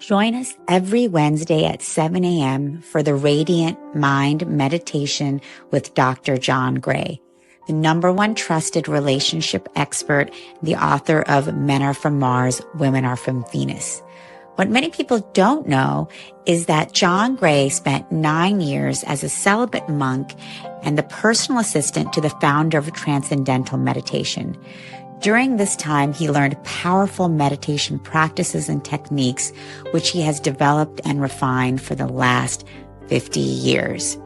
Join us every Wednesday at 7 a.m. for the Radiant Mind Meditation with Dr. John Gray, the #1 trusted relationship expert, the author of Men Are From Mars, Women Are From Venus. What many people don't know is that John Gray spent 9 years as a celibate monk and the personal assistant to the founder of Transcendental Meditation. During this time, he learned powerful meditation practices and techniques, which he has developed and refined for the last 50 years.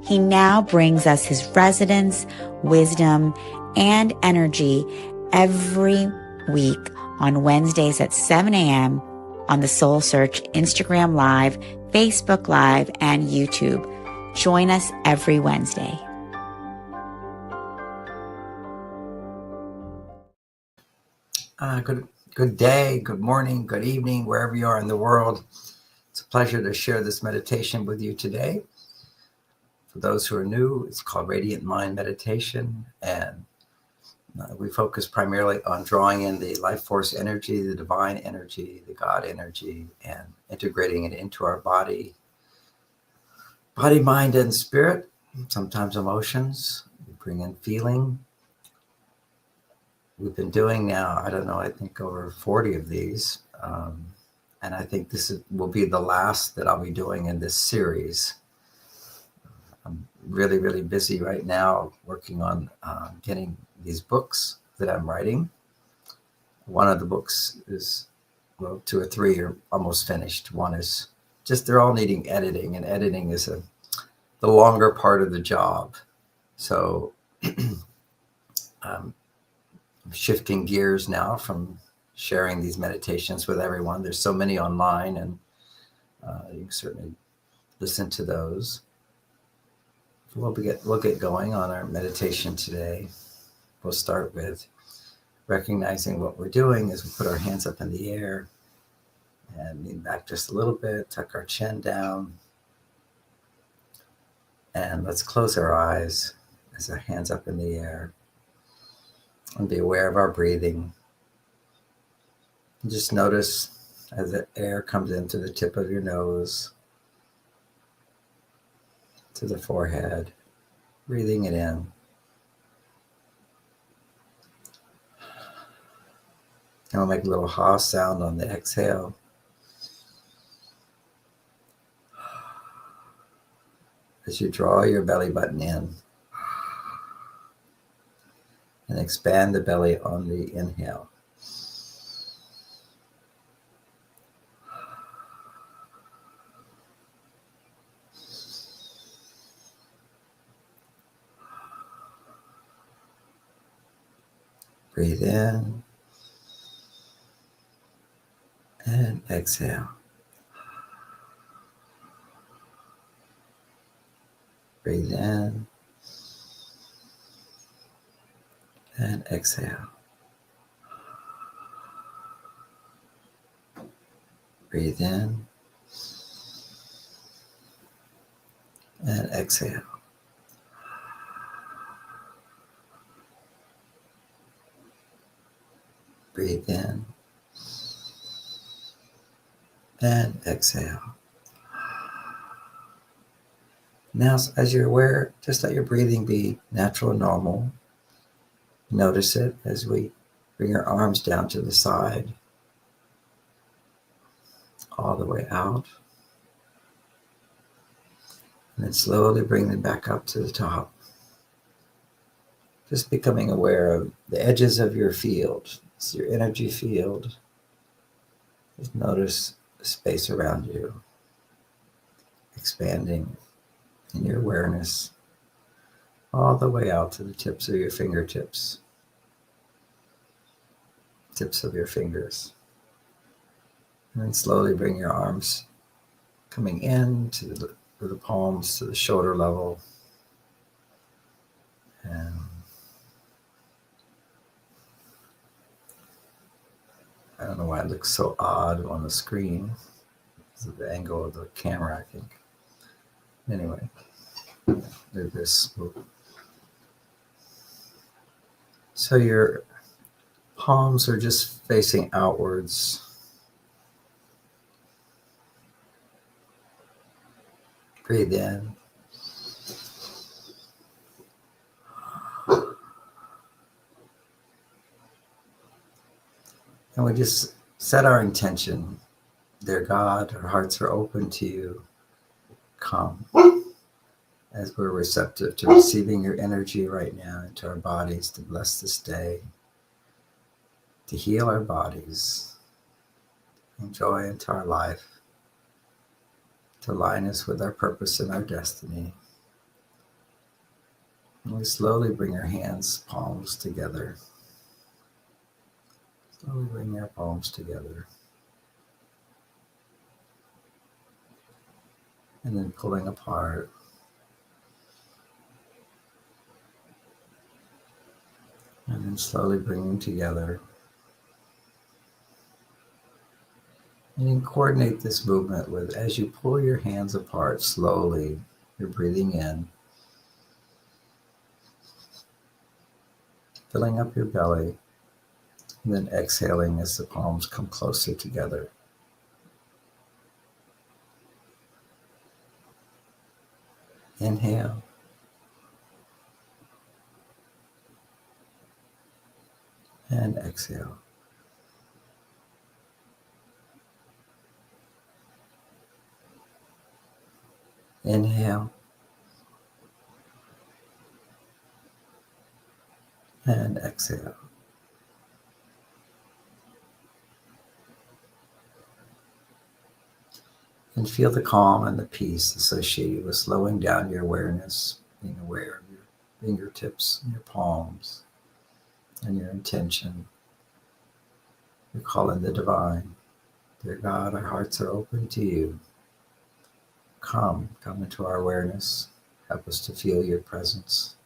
He now brings us his resonance, wisdom, and energy every week on Wednesdays at 7 a.m. on the Soul Search Instagram Live, Facebook Live, and YouTube. Join us every Wednesday. Good day, good morning, good evening, wherever you are in the world. It's a pleasure to share this meditation with you today. For those who are new, it's called Radiant Mind Meditation, and we focus primarily on drawing in the life force energy, the divine energy, the God energy, and integrating it into our body, mind, and spirit, sometimes emotions. We bring in feeling. We've been doing now, I think over 40 of these. And I think will be the last that I'll be doing in this series. I'm really, really busy right now working on getting these books that I'm writing. One of the books is, 2 or 3 are almost finished. One is they're all needing editing, and editing is the longer part of the job. So I'm shifting gears now from sharing these meditations with everyone. There's so many online, and you can certainly listen to those. We'll get going on our meditation today. We'll start with recognizing what we're doing as we put our hands up in the air and lean back just a little bit, tuck our chin down, and let's close our eyes as our hands up in the air and be aware of our breathing. And just notice as the air comes into the tip of your nose, to the forehead, breathing it in. And we'll make a little ha sound on the exhale. As you draw your belly button in and expand the belly on the inhale. Breathe in and exhale. Breathe in and exhale. Breathe in and exhale. Breathe in and exhale. Now, as you're aware, just let your breathing be natural and normal. Notice it as we bring our arms down to the side, all the way out. And then slowly bring them back up to the top. Just becoming aware of the edges of your field. It's your energy field. Just notice the space around you, expanding in your awareness all the way out to the tips of your fingertips, tips of your fingers. And then slowly bring your arms coming in to the palms, to the shoulder level. And I don't know why it looks so odd on the screen. Because of the angle of the camera, I think. Anyway, do this. So your palms are just facing outwards. Breathe in. And we just set our intention. Dear God, our hearts are open to you. Come. As we're receptive to receiving your energy right now into our bodies to bless this day, to heal our bodies, bring joy into our life, to align us with our purpose and our destiny. And we slowly bring our hands, palms together. Slowly bring our palms together. And then pulling apart. And then slowly bringing together. And you can coordinate this movement with, as you pull your hands apart slowly, you're breathing in, filling up your belly, and then exhaling as the palms come closer together. Inhale. And exhale. Inhale. And exhale. And feel the calm and the peace associated with slowing down your awareness, being aware of your fingertips and your palms and your intention. You're calling the divine. Dear God, our hearts are open to you. Come into our awareness. Help us to feel your presence.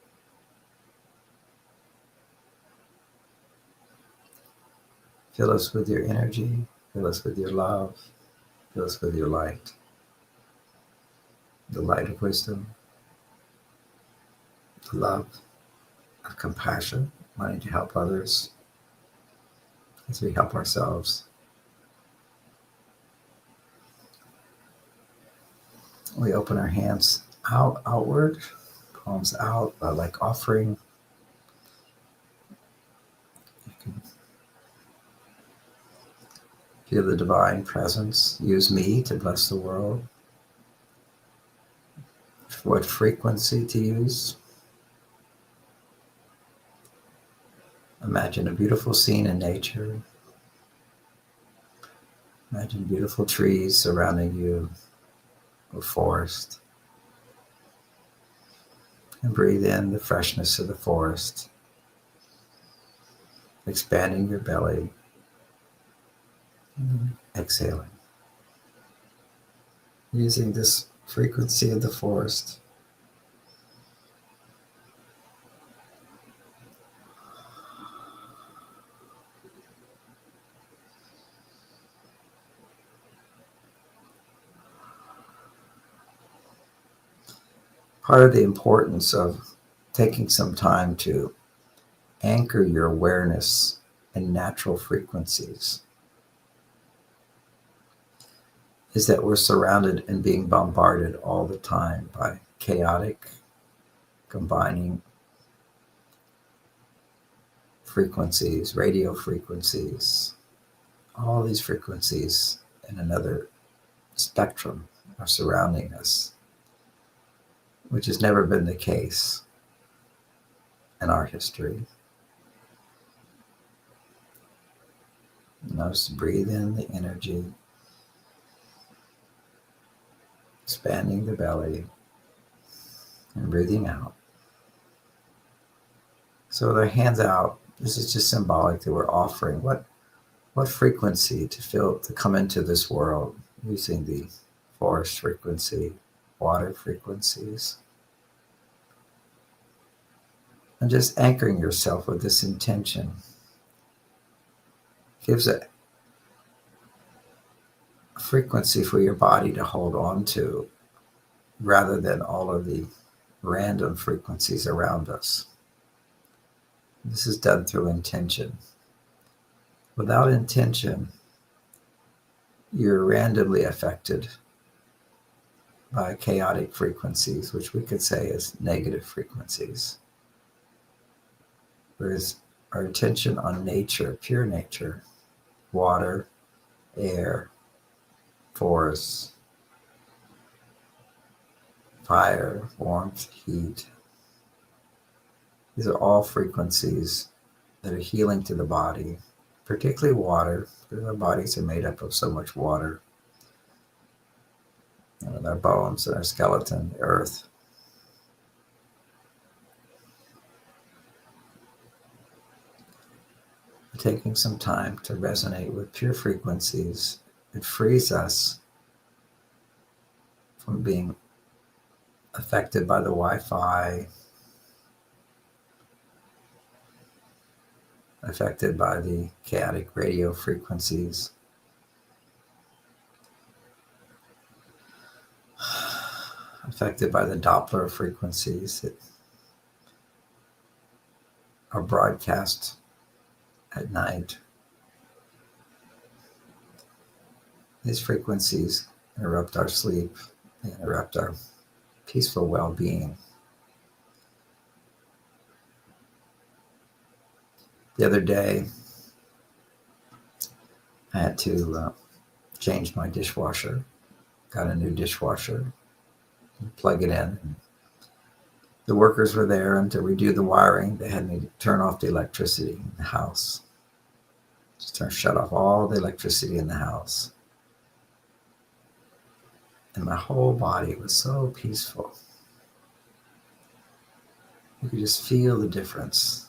Fill us with your energy. Fill us with your love. Fill us with your light. The light of wisdom. The love of compassion, wanting to help others as we help ourselves. We open our hands outward, palms out, like offering. You can feel the divine presence. Use me to bless the world. What frequency to use. Imagine a beautiful scene in nature. Imagine beautiful trees surrounding you, a forest. And breathe in the freshness of the forest, expanding your belly, and exhaling. Using this frequency of the forest. Part of the importance of taking some time to anchor your awareness in natural frequencies is that we're surrounded and being bombarded all the time by chaotic, combining frequencies, radio frequencies. All these frequencies in another spectrum are surrounding us, which has never been the case in our history. Now just breathe in the energy, expanding the belly, and breathing out. So with our hands out, this is just symbolic that we're offering what frequency to come into this world using the forest frequency, water frequencies. And just anchoring yourself with this intention gives a frequency for your body to hold on to rather than all of the random frequencies around us. This is done through intention. Without intention, you're randomly affected by chaotic frequencies, which we could say is negative frequencies. Whereas our attention on nature, pure nature, water, air, forests, fire, warmth, heat, these are all frequencies that are healing to the body, particularly water, because our bodies are made up of so much water. And our bones and our skeleton, the earth. Taking some time to resonate with pure frequencies, it frees us from being affected by the Wi-Fi, affected by the chaotic radio frequencies, affected by the Doppler frequencies that are broadcast at night. These frequencies interrupt our sleep, they interrupt our peaceful well-being. The other day, I had to change my dishwasher. Got a new dishwasher, plug it in. The workers were there, and to redo the wiring, they had me turn off the electricity in the house. Shut off all the electricity in the house. And my whole body was so peaceful. You could just feel the difference.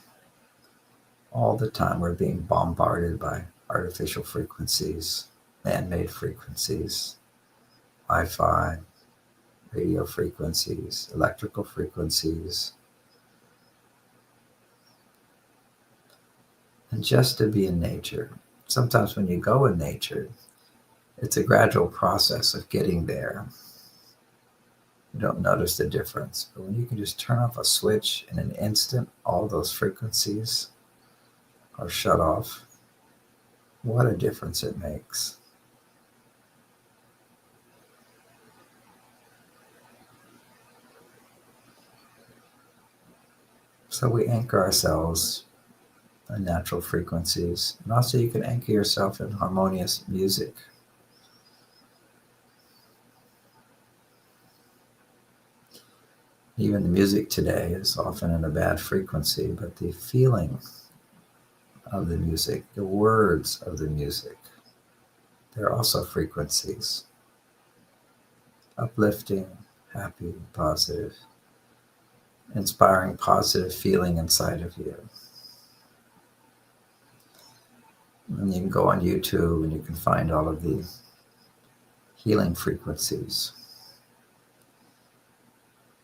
All the time we're being bombarded by artificial frequencies, man-made frequencies, Wi-Fi, radio frequencies, electrical frequencies. And just to be in nature. Sometimes when you go in nature, it's a gradual process of getting there. You don't notice the difference. But when you can just turn off a switch in an instant, all those frequencies are shut off. What a difference it makes. So we anchor ourselves in natural frequencies. And also you can anchor yourself in harmonious music. Even the music today is often in a bad frequency, but the feeling of the music, the words of the music, they're also frequencies. Uplifting, happy, positive, inspiring positive feeling inside of you. And you can go on YouTube and you can find all of the healing frequencies.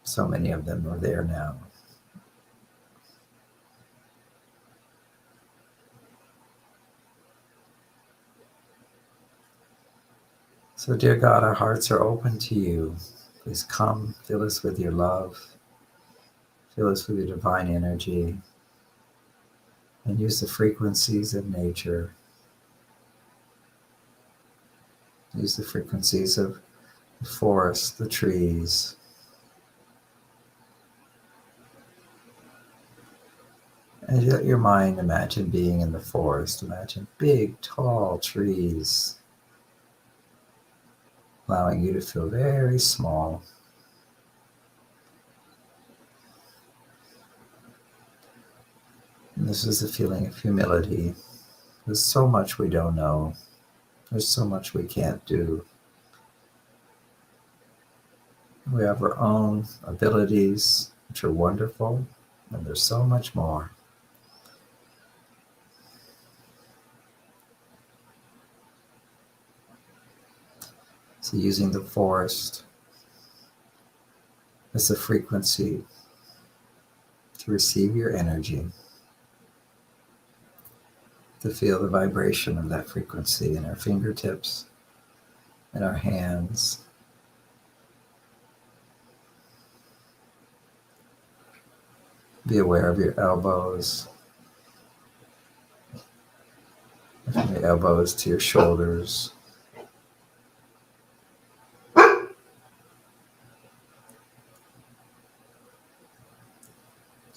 So many of them are there now. So, dear God, our hearts are open to you. Please come, fill us with your love, fill us with your divine energy, and use the frequencies of nature. Use the frequencies of the forest, the trees. And let your mind imagine being in the forest. Imagine big, tall trees, allowing you to feel very small. And this is a feeling of humility. There's so much we don't know. There's so much we can't do. We have our own abilities, which are wonderful, and there's so much more. So using the forest as a frequency to receive your energy, to feel the vibration of that frequency in our fingertips, in our hands. Be aware of your elbows, from your elbows to your shoulders.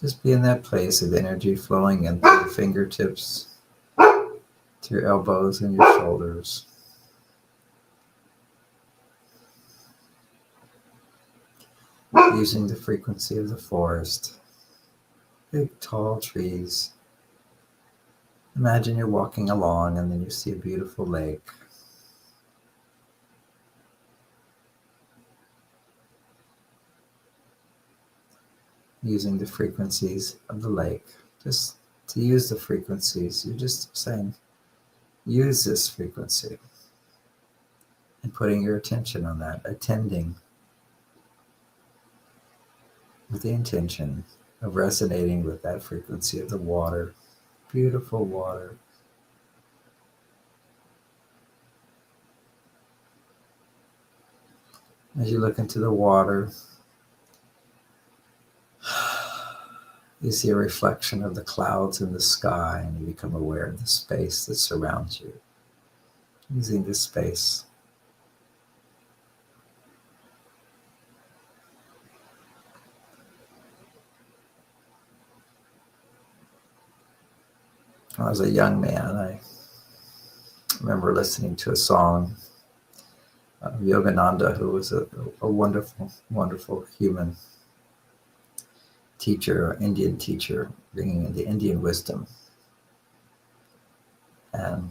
Just be in that place of energy flowing in through your fingertips, to your elbows and your shoulders. Using the frequency of the forest, big tall trees. Imagine you're walking along and then you see a beautiful lake. Using the frequencies of the lake. Just to use the frequencies, you're just saying, use this frequency. And putting your attention on that, attending with the intention of resonating with that frequency of the water. Beautiful water. As you look into the water, you see a reflection of the clouds in the sky, and you become aware of the space that surrounds you. Using this space. When I was a young man, I remember listening to a song of Yogananda, who was a wonderful, wonderful human teacher, Indian teacher, bringing in the Indian wisdom. And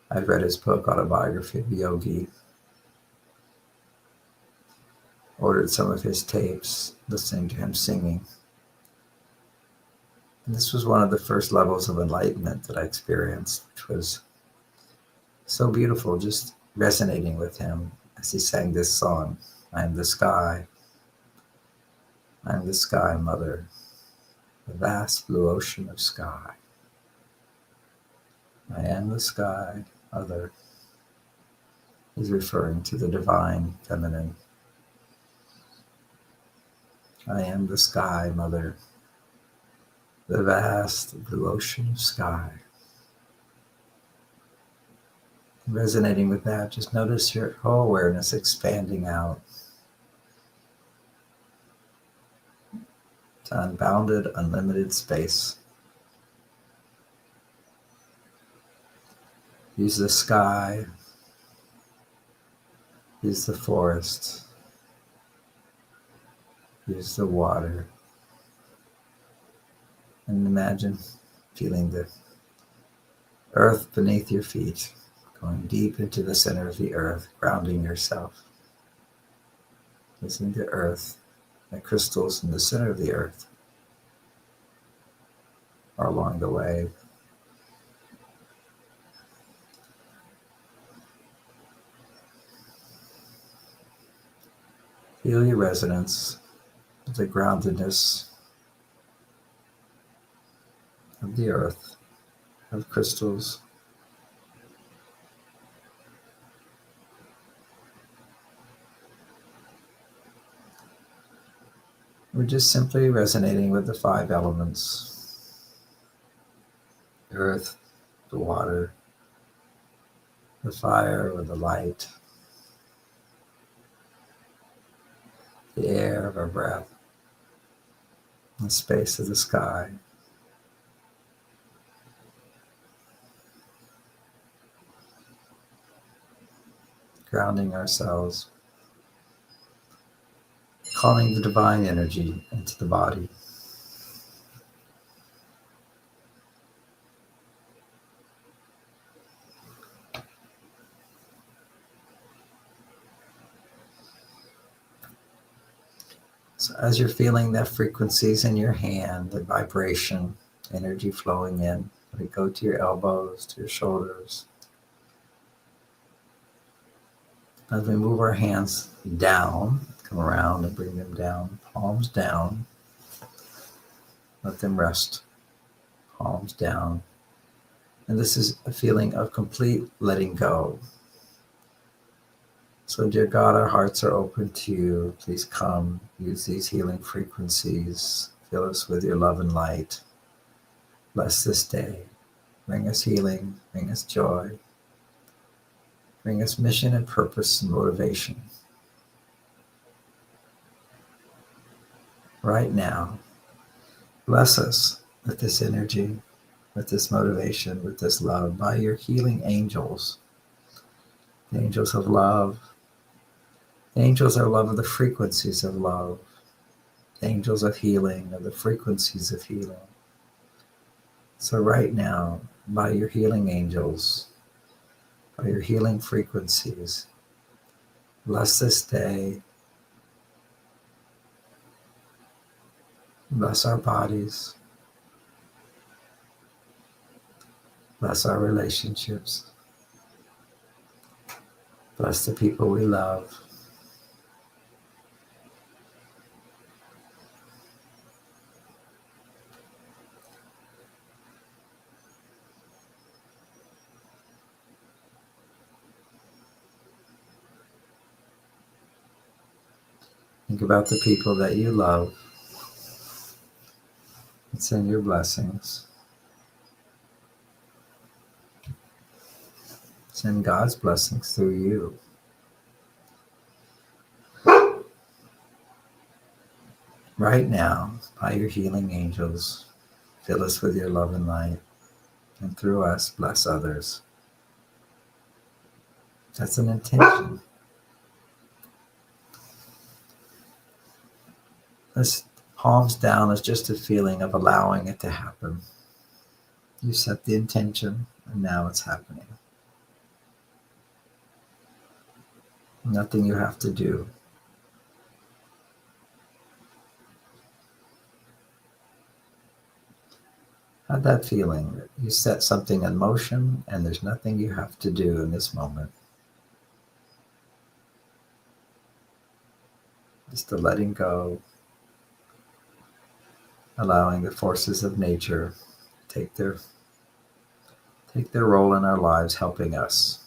I'd read his book, Autobiography of a Yogi, ordered some of his tapes, listening to him singing. And this was one of the first levels of enlightenment that I experienced, which was so beautiful, just resonating with him as he sang this song, I am the sky. I am the sky, mother, the vast blue ocean of sky. I am the sky, mother. He's referring to the divine feminine. I am the sky, mother, the vast blue ocean of sky. Resonating with that, just notice your whole awareness expanding out to unbounded, unlimited space. Use the sky, use the forest, use the water, and imagine feeling the earth beneath your feet, going deep into the center of the earth, grounding yourself. Using the earth, the crystals in the center of the earth are along the way. Feel your resonance of the groundedness of the earth, of crystals. We're just simply resonating with the 5 elements: the earth, the water, the fire or the light, the air of our breath, the space of the sky. Grounding ourselves, calling the divine energy into the body. So as you're feeling that frequencies in your hand, the vibration, energy flowing in, let it go to your elbows, to your shoulders. As we move our hands down, come around and bring them down, palms down. Let them rest, palms down. And this is a feeling of complete letting go. So dear God, our hearts are open to you. Please come, use these healing frequencies. Fill us with your love and light. Bless this day. Bring us healing, bring us joy. Bring us mission and purpose and motivation. right now. Bless us with this energy, with this motivation, with this love by your healing angels, the angels of love. The angels are love of the frequencies of love, the angels of healing, of the frequencies of healing. So right now, by your healing angels, by your healing frequencies, bless this day, bless our bodies, bless our relationships, bless the people we love. Think about the people that you love and send your blessings. Send God's blessings through you. Right now, by your healing angels, fill us with your love and light, and through us, bless others. That's an intention. This palms down is just a feeling of allowing it to happen. You set the intention, and now it's happening. Nothing you have to do. Have that feeling that you set something in motion, and there's nothing you have to do in this moment. Just the letting go, allowing the forces of nature take their role in our lives, helping us.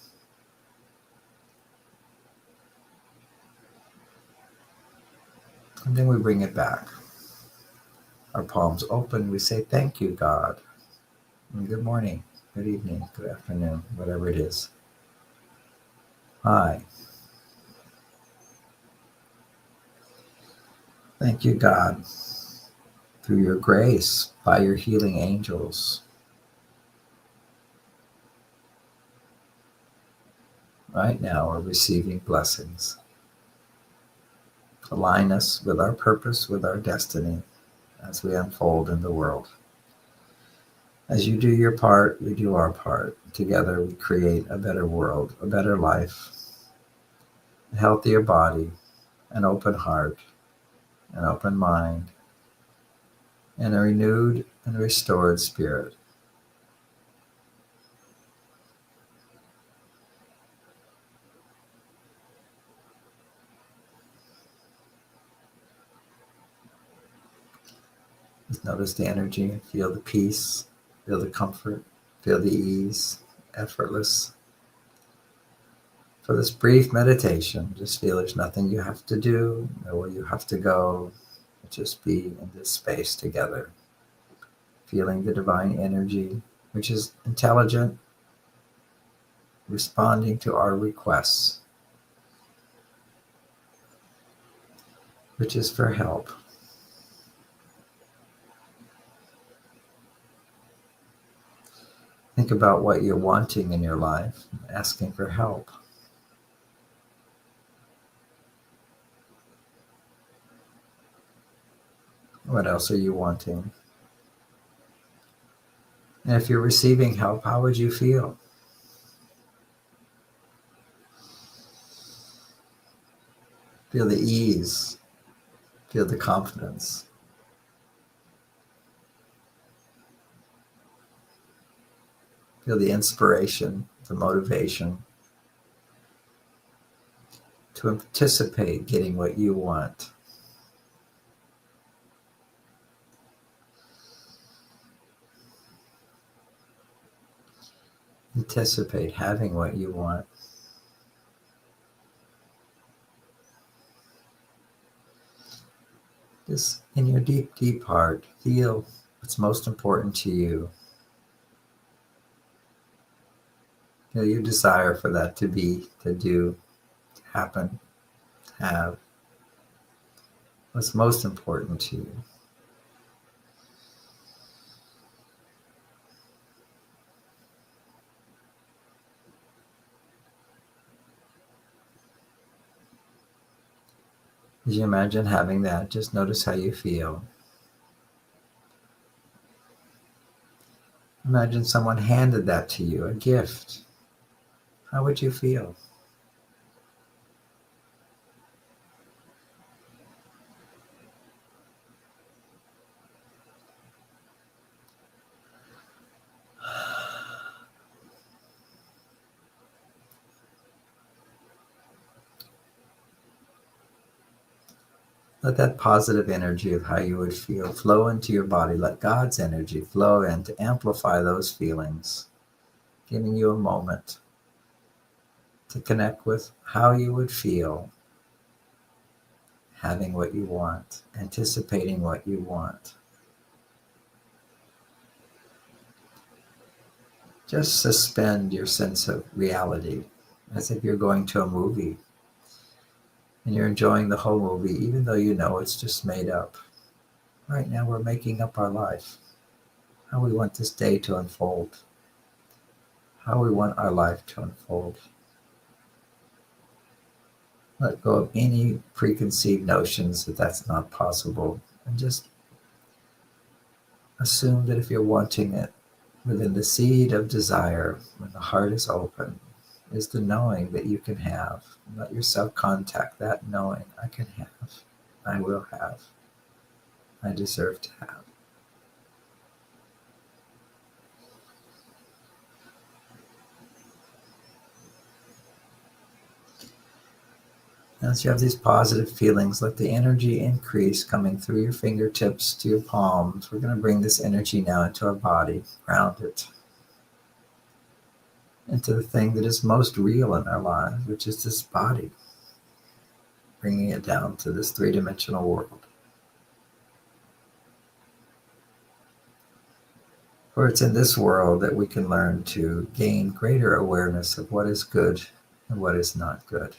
And then we bring it back. Our palms open, we say, thank you, God. And good morning, good evening, good afternoon, whatever it is. Hi. Thank you, God, through your grace, by your healing angels. Right now, we're receiving blessings. Align us with our purpose, with our destiny, as we unfold in the world. As you do your part, we do our part. Together, we create a better world, a better life, a healthier body, an open heart, an open mind, and a renewed and restored spirit. Just notice the energy, feel the peace, feel the comfort, feel the ease, effortless. For this brief meditation, just feel there's nothing you have to do, nowhere you have to go. Just be in this space together, feeling the divine energy, which is intelligent, responding to our requests, which is for help. Think about what you're wanting in your life, asking for help. What else are you wanting? And if you're receiving help, how would you feel? Feel the ease, feel the confidence. Feel the inspiration, the motivation to anticipate getting what you want. Anticipate having what you want. Just in your deep, deep heart, feel what's most important to you. Feel your desire for that to be, to do, to happen, to have. what's most important to you. As you imagine having that, just notice how you feel. Imagine someone handed that to you, a gift. How would you feel? Let that positive energy of how you would feel flow into your body. Let God's energy flow in to amplify those feelings, giving you a moment to connect with how you would feel having what you want, anticipating what you want. Just suspend your sense of reality as if you're going to a movie and you're enjoying the whole movie, even though you know it's just made up. Right now, we're making up our life, how we want this day to unfold, how we want our life to unfold. Let go of any preconceived notions that that's not possible, and just assume that if you're wanting it, within the seed of desire, when the heart is open, is the knowing that you can have. Let yourself contact that knowing. I can have, I will have, I deserve to have. As you have these positive feelings, let the energy increase coming through your fingertips to your palms. We're going to bring this energy now into our body, ground it into the thing that is most real in our lives, which is this body, bringing it down to this three-dimensional world. For it's in this world that we can learn to gain greater awareness of what is good and what is not good,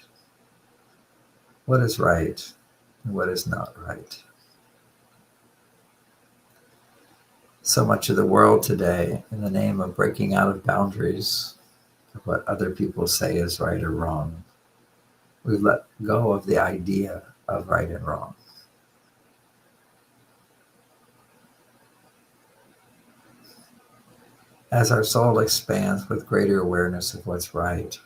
what is right and what is not right. So much of the world today, in the name of breaking out of boundaries of what other people say is right or wrong, we've let go of the idea of right and wrong. As our soul expands with greater awareness of what's right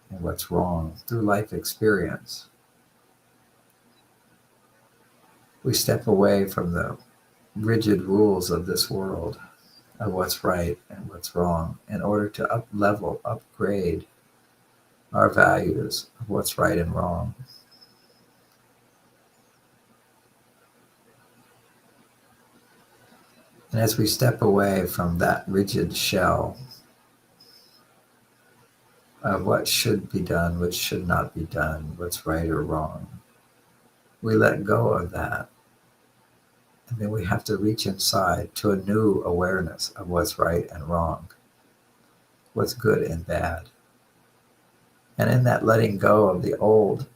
and what's wrong through life experience, we step away from the rigid rules of this world of what's right and what's wrong in order to upgrade our values of what's right and wrong. And as we step away from that rigid shell of what should be done, what should not be done, what's right or wrong, we let go of that. And then we have to reach inside to a new awareness of what's right and wrong, what's good and bad. And in that letting go of the old,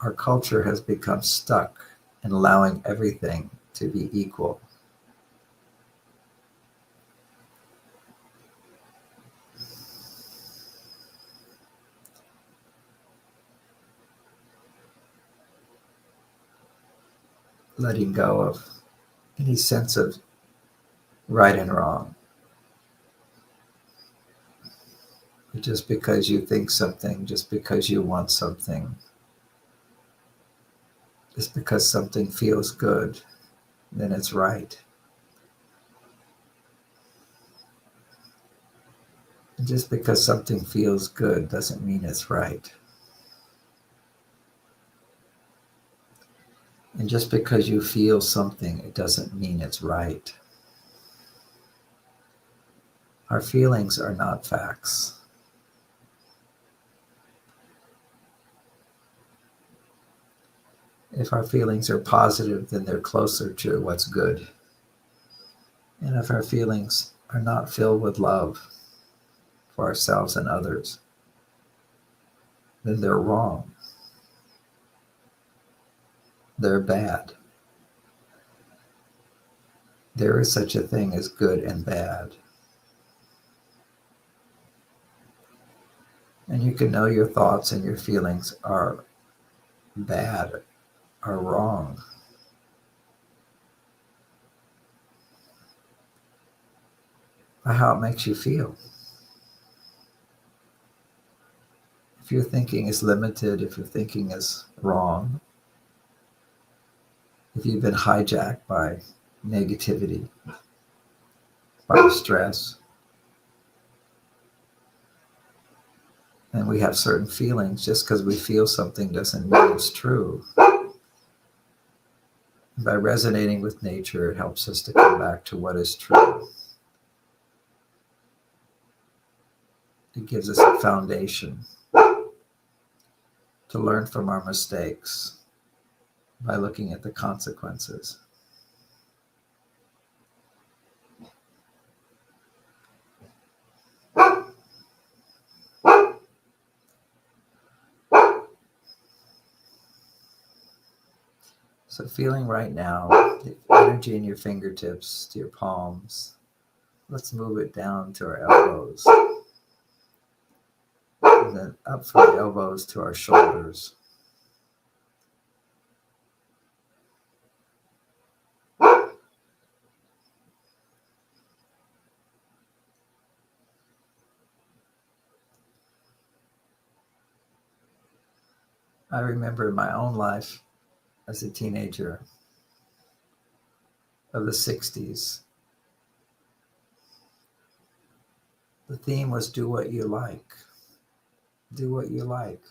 our culture has become stuck in allowing everything to be equal. Letting go of any sense of right and wrong. Just because you think something, just because you want something, just because something feels good, then it's right. And just because something feels good doesn't mean it's right. And just because you feel something, it doesn't mean it's right. Our feelings are not facts. If our feelings are positive, then they're closer to what's good. And if our feelings are not filled with love for ourselves and others, then they're wrong. they're bad. There is such a thing as good and bad. And you can know your thoughts and your feelings are bad, are wrong, by how it makes you feel. If your thinking is limited, if your thinking is wrong, if you've been hijacked by negativity, by stress, and we have certain feelings, just because we feel something doesn't mean it's true. By resonating with nature, it helps us to come back to what is true. It gives us a foundation to learn from our mistakes by looking at the consequences. So feeling right now, the energy in your fingertips to your palms, let's move it down to our elbows. And then up from the elbows to our shoulders. I remember in my own life as a teenager of the 60s, the theme was do what you like. Do what you like.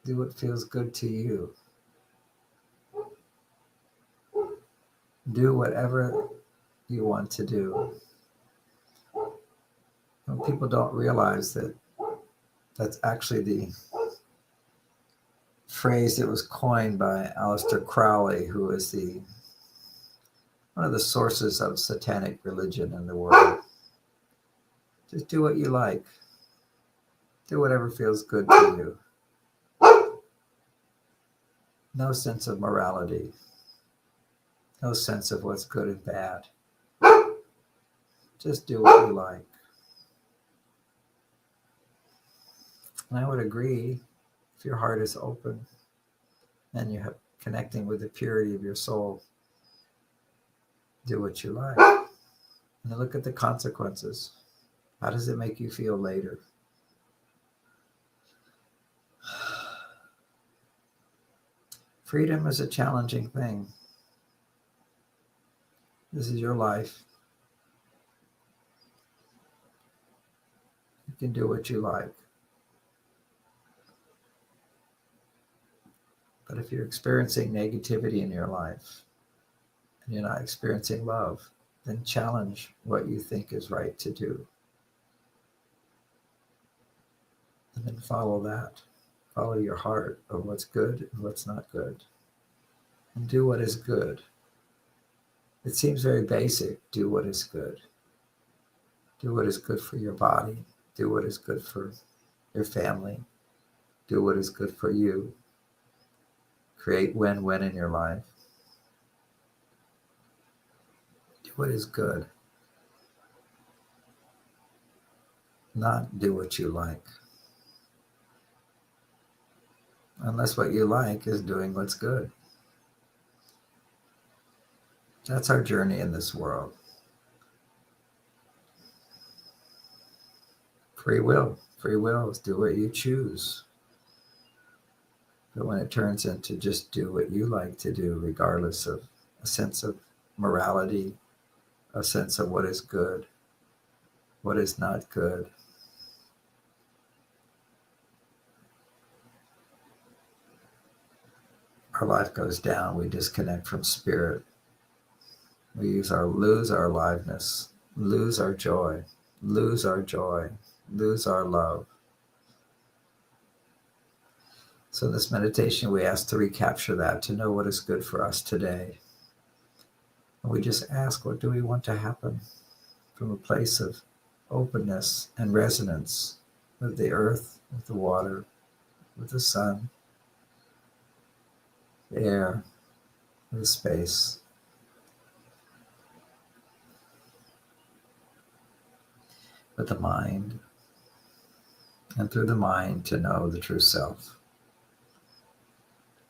Do what feels good to you. Do whatever you want to do. And people don't realize that that's actually the phrase that was coined by Aleister Crowley, who is one of the sources of satanic religion in the world. Just do what you like. Do whatever feels good to you. No sense of morality. No sense of what's good and bad. Just do what you like. And I would agree, if your heart is open and you're connecting with the purity of your soul, do what you like. And look at the consequences. How does it make you feel later? Freedom is a challenging thing. This is your life. You can do what you like. But if you're experiencing negativity in your life and you're not experiencing love, then challenge what you think is right to do. And then follow that. Follow your heart of what's good and what's not good. And do what is good. It seems very basic. Do what is good. Do what is good for your body. Do what is good for your family. Do what is good for you. Create win-win in your life. Do what is good. Not do what you like. Unless what you like is doing what's good. That's our journey in this world. Free will. Free will is do what you choose. But when it turns into just do what you like to do, regardless of a sense of morality, a sense of what is good, what is not good, our life goes down. We disconnect from spirit. We lose our aliveness, lose our joy, lose our love. So in this meditation, we ask to recapture that, to know what is good for us today. And we just ask, what do we want to happen, from a place of openness and resonance with the earth, with the water, with the sun, the air, the space. With the mind, and through the mind to know the true self.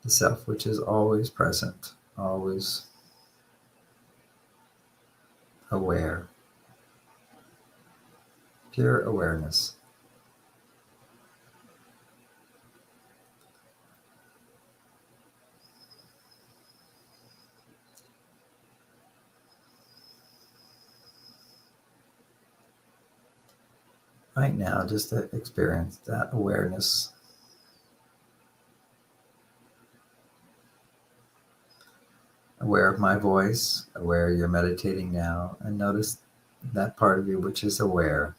The self which is always present, always aware, pure awareness. Right now, just to experience that awareness. Aware of my voice, aware you're meditating now, and notice that part of you which is aware.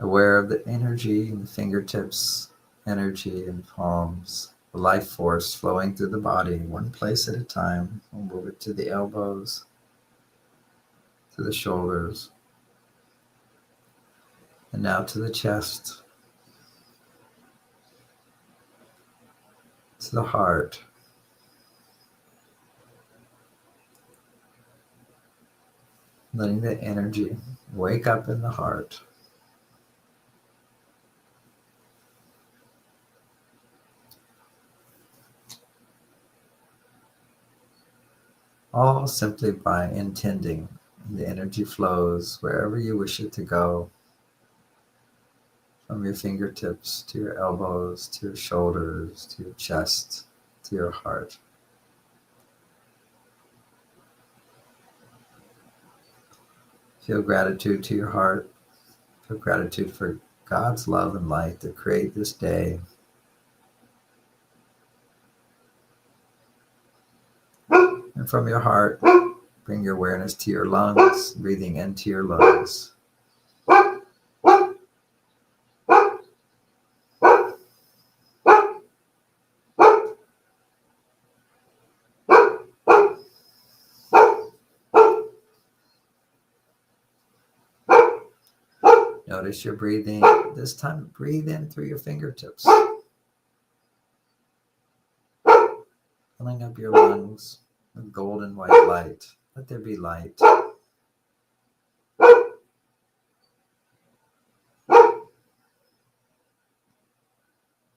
Aware of the energy in the fingertips, energy in the palms, the life force flowing through the body, one place at a time. We'll move it to the elbows, to the shoulders, and now to the chest, to the heart. Letting the energy wake up in the heart. All simply by intending. The energy flows wherever you wish it to go, from your fingertips to your elbows, to your shoulders, to your chest, to your heart. Feel gratitude to your heart. Feel gratitude for God's love and light to create this day. And from your heart, bring your awareness to your lungs, breathing into your lungs. Notice your breathing. This time, breathe in through your fingertips. Filling up your lungs with golden white light. Let there be light.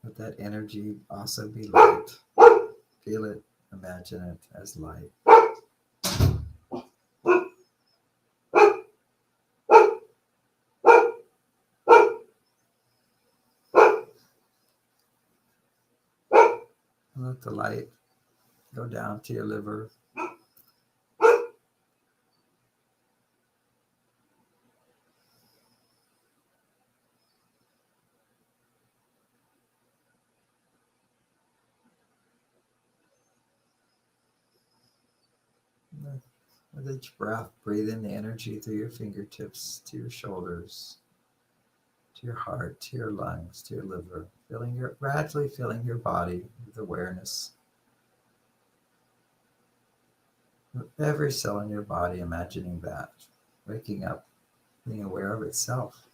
Let that energy also be light. Feel it, imagine it as light. And let the light go down to your liver. With each breath, breathe in the energy through your fingertips to your shoulders, to your heart, to your lungs, to your liver, gradually filling your body with awareness. With every cell in your body, imagining that, waking up, being aware of itself.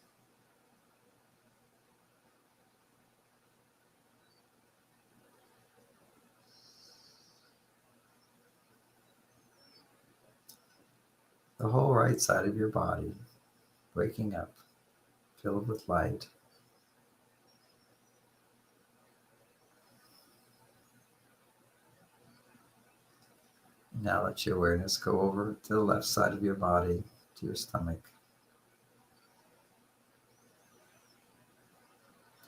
The whole right side of your body, waking up, filled with light. Now let your awareness go over to the left side of your body, to your stomach.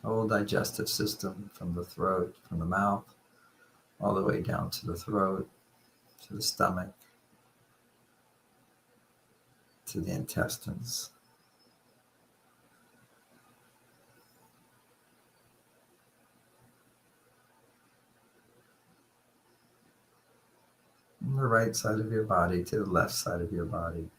Whole digestive system from the throat, from the mouth, all the way down to the throat, to the stomach, to the intestines. From the right side of your body to the left side of your body.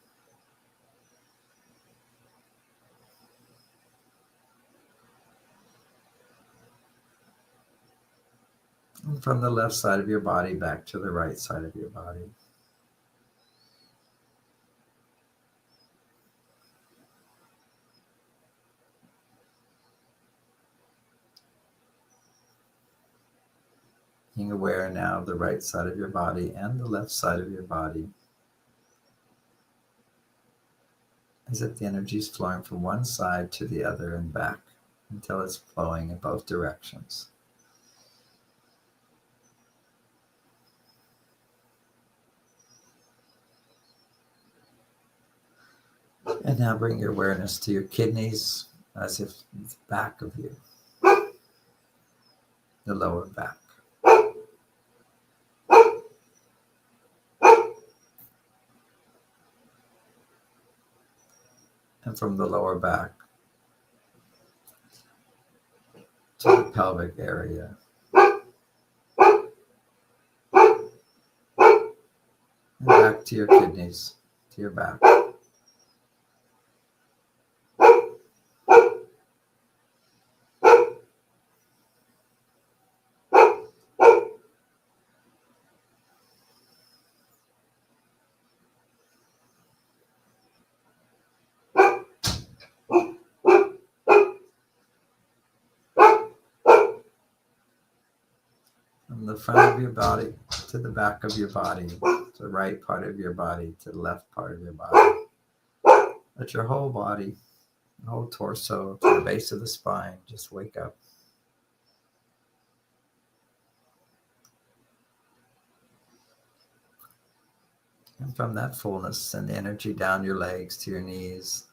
And from the left side of your body back to the right side of your body. Being aware now of the right side of your body and the left side of your body, as if the energy is flowing from one side to the other and back until it's flowing in both directions. And now bring your awareness to your kidneys as if it's back of you, the lower back. And from the lower back to the pelvic area. And back to your kidneys, to your back. From the front of your body to the back of your body, to the right part of your body, to the left part of your body. Let your whole body, the whole torso, to the base of the spine, just wake up. And from that fullness, send the energy down your legs to your knees,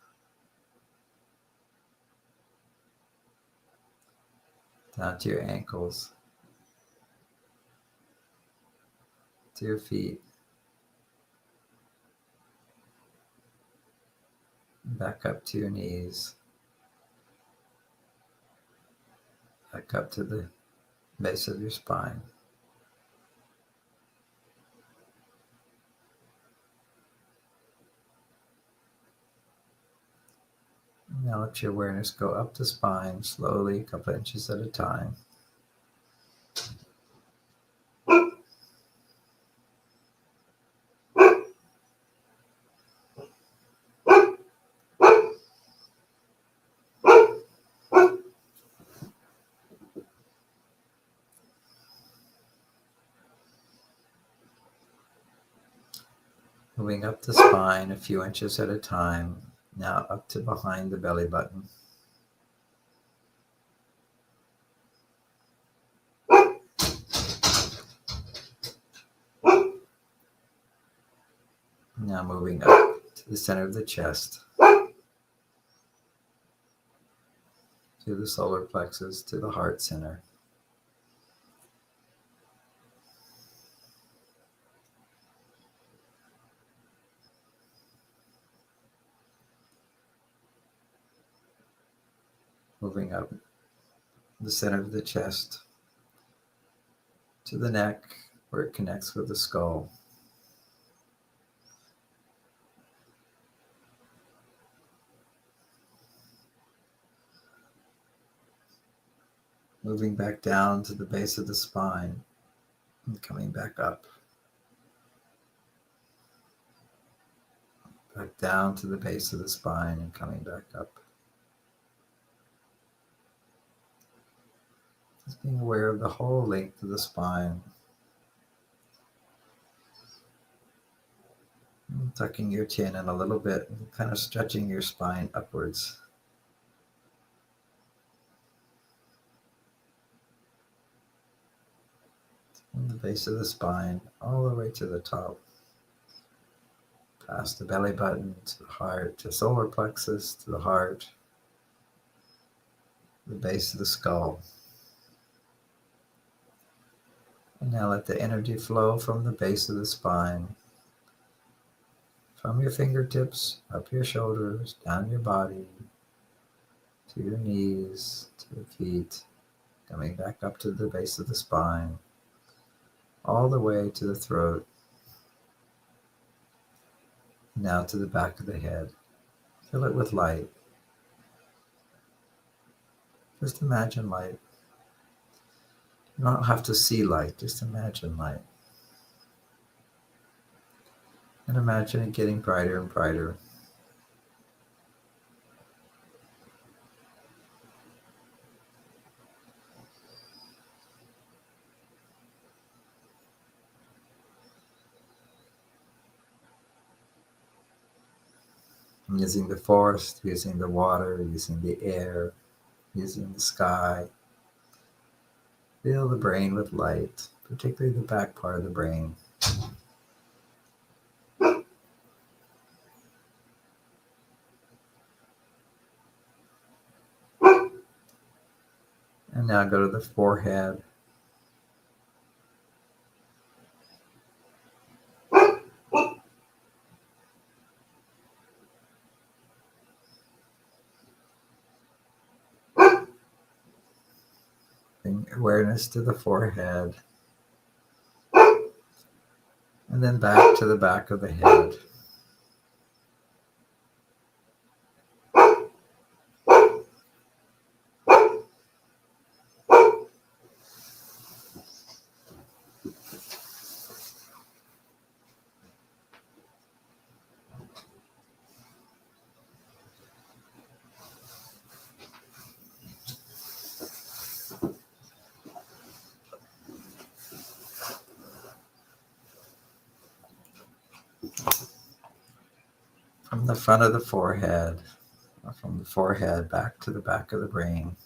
down to your ankles, to your feet, back up to your knees, back up to the base of your spine. Now let your awareness go up the spine slowly, a couple inches at a time. Moving up the spine a few inches at a time, now up to behind the belly button. Now moving up to the center of the chest, to the solar plexus, to the heart center. Moving up the center of the chest, to the neck, where it connects with the skull. Moving back down to the base of the spine and coming back up. Back down to the base of the spine and coming back up. Just being aware of the whole length of the spine. And tucking your chin in a little bit, and kind of stretching your spine upwards. From the base of the spine all the way to the top. Past the belly button, to the heart, to solar plexus, to the heart, the base of the skull. And now let the energy flow from the base of the spine, from your fingertips, up your shoulders, down your body, to your knees, to your feet, coming back up to the base of the spine, all the way to the throat. Now to the back of the head. Fill it with light. Just imagine light. You don't have to see light, just imagine light. And imagine it getting brighter and brighter. using the forest, using the water, using the air, using the sky. Fill the brain with light, particularly the back part of the brain. And now go to the forehead. Bring awareness to the forehead. And then back to the back of the head. From the front of the forehead, or from the forehead back to the back of the brain.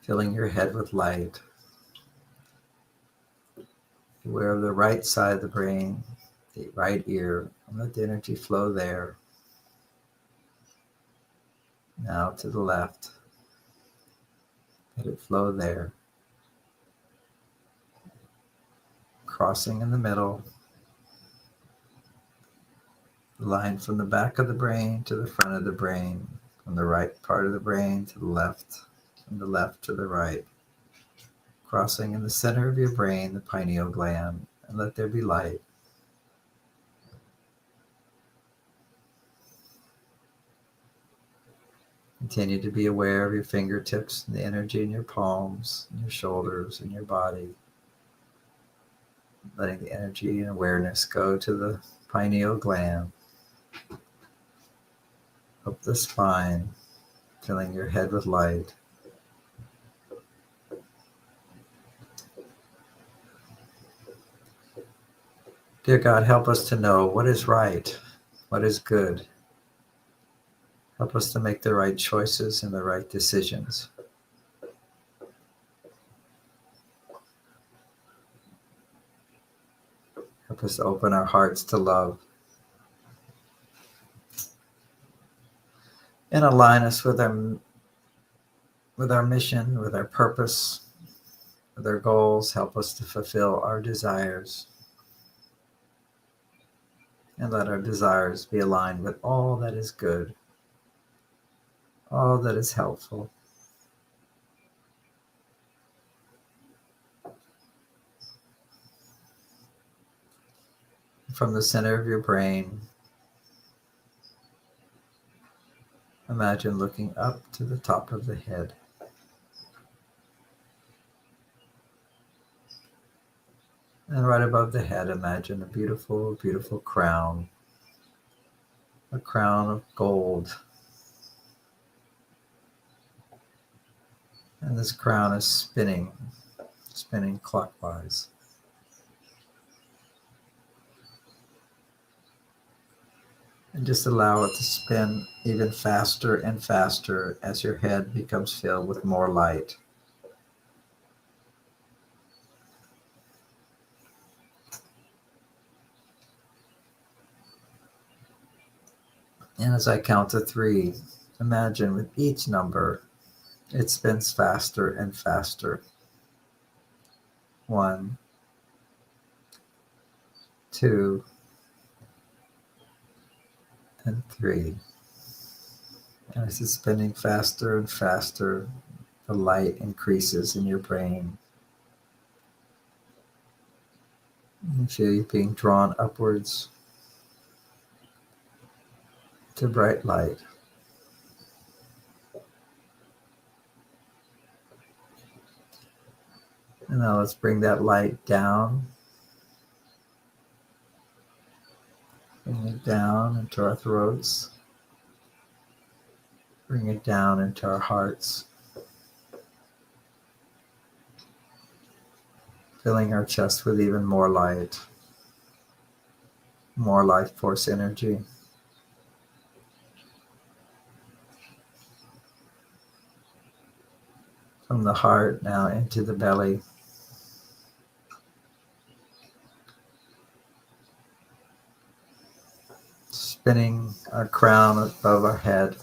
Filling your head with light. Aware of the right side of the brain, the right ear, and let the energy flow there. Now to the left. Let it flow there. Crossing in the middle. The line from the back of the brain to the front of the brain. From the right part of the brain to the left. From the left to the right. Crossing in the center of your brain, the pineal gland, and let there be light. Continue to be aware of your fingertips and the energy in your palms, and your shoulders, and your body. Letting the energy and awareness go to the pineal gland, up the spine, filling your head with light. Dear God, help us to know what is right, what is good. Help us to make the right choices and the right decisions. Help us to open our hearts to love. And align us with our mission, with our purpose, with our goals. Help us to fulfill our desires. And let our desires be aligned with all that is good, all that is helpful. From the center of your brain, imagine looking up to the top of the head. And right above the head, imagine a beautiful, beautiful crown. A crown of gold. And this crown is spinning clockwise. And just allow it to spin even faster and faster as your head becomes filled with more light. And as I count to 3, imagine with each number, it spins faster and faster. 1, 2, and 3. And as it's spinning faster and faster, the light increases in your brain. You feel you being drawn upwards to bright light. And now let's bring that light down. Bring it down into our throats. Bring it down into our hearts. filling our chest with even more light, more life force energy. From the heart now into the belly. Spinning our crown above our head.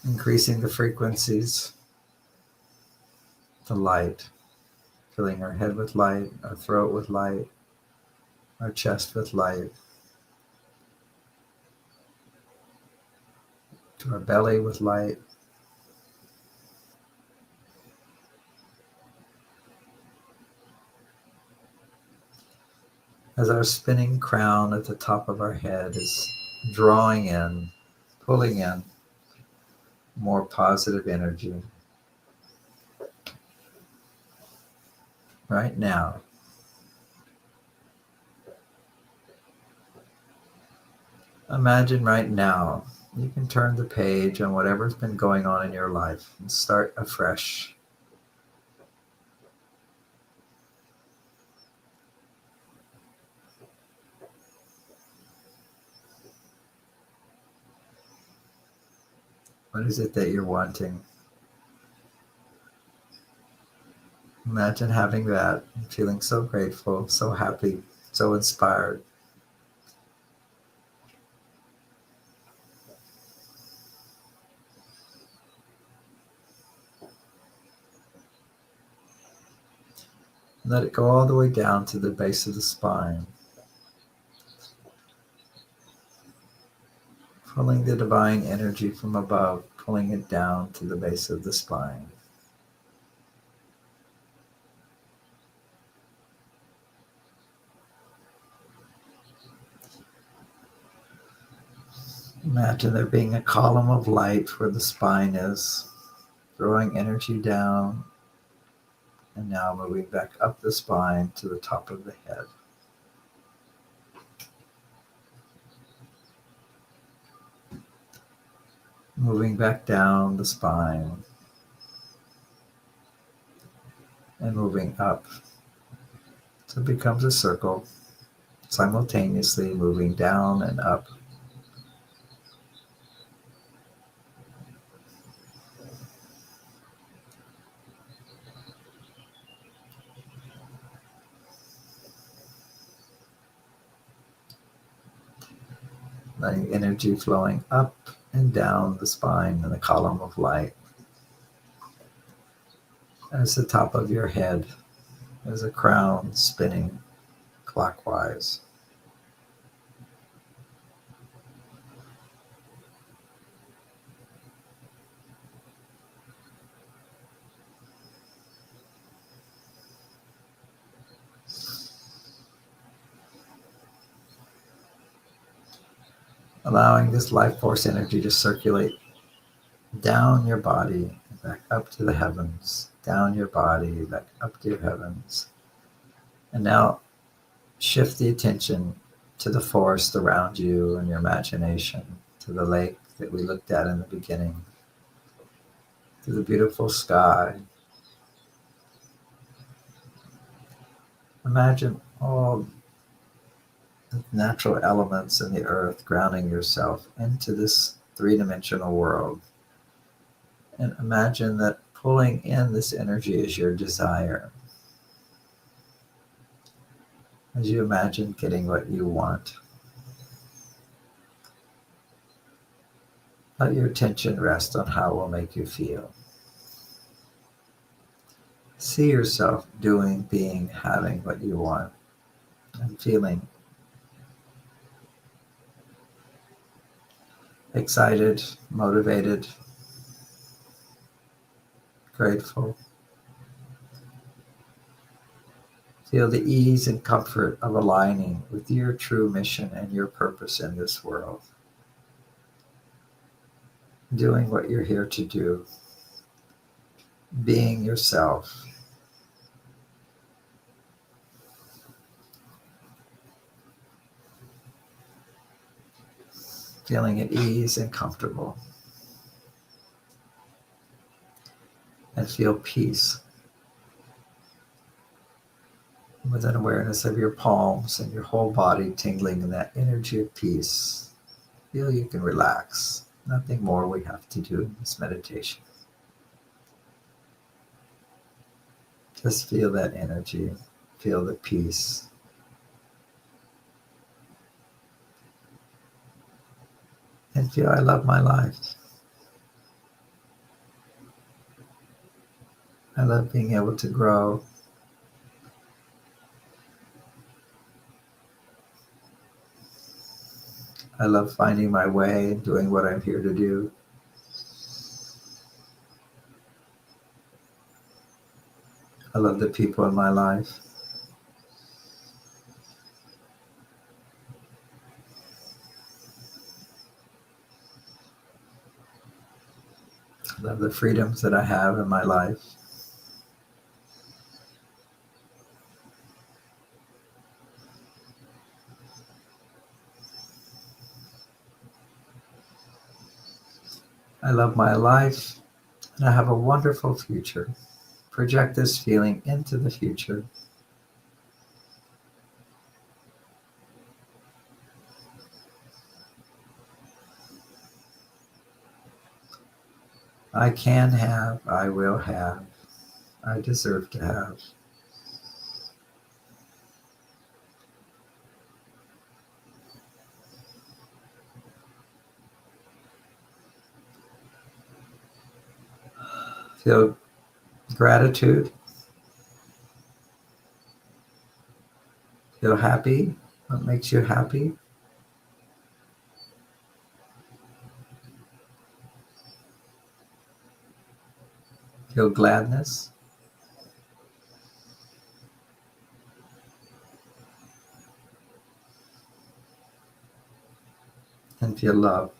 Increasing the frequencies. The light. Filling our head with light, our throat with light, our chest with light. To our belly with light. As our spinning crown at the top of our head is drawing in, pulling in more positive energy. Right now, imagine right now you can turn the page on whatever's been going on in your life and start afresh. What is it that you're wanting? Imagine having that and feeling so grateful, so happy, so inspired. Let it go all the way down to the base of the spine. Pulling the divine energy from above, pulling it down to the base of the spine. Imagine there being a column of light where the spine is, throwing energy down, and now moving back up the spine to the top of the head. Moving back down the spine, and moving up. So it becomes a circle, simultaneously moving down and up. Letting energy flowing up and down the spine in the column of light. As the top of your head is a crown spinning clockwise. Allowing this life force energy to circulate down your body, back up to the heavens, down your body, back up to your heavens. And now shift the attention to the forest around you and your imagination, to the lake that we looked at in the beginning, to the beautiful sky. Imagine all the natural elements in the earth, grounding yourself into this three-dimensional world. And imagine that pulling in this energy is your desire. As you imagine getting what you want, let your attention rest on how it will make you feel. See yourself doing, being, having what you want, and feeling excited, motivated, grateful. Feel the ease and comfort of aligning with your true mission and your purpose in this world. Doing what you're here to do. Being yourself. Feeling at ease and comfortable. And feel peace with an awareness of your palms and your whole body tingling in that energy of peace. Feel you can relax. Nothing more we have to do in this meditation. Just feel that energy. Feel the peace. And feel I love my life. I love being able to grow. I love finding my way and doing what I'm here to do. I love the people in my life. I love the freedoms that I have in my life. I love my life, and I have a wonderful future. Project this feeling into the future. I can have, I will have, I deserve to have. Feel gratitude. Feel happy. What makes you happy? Feel gladness. And feel love.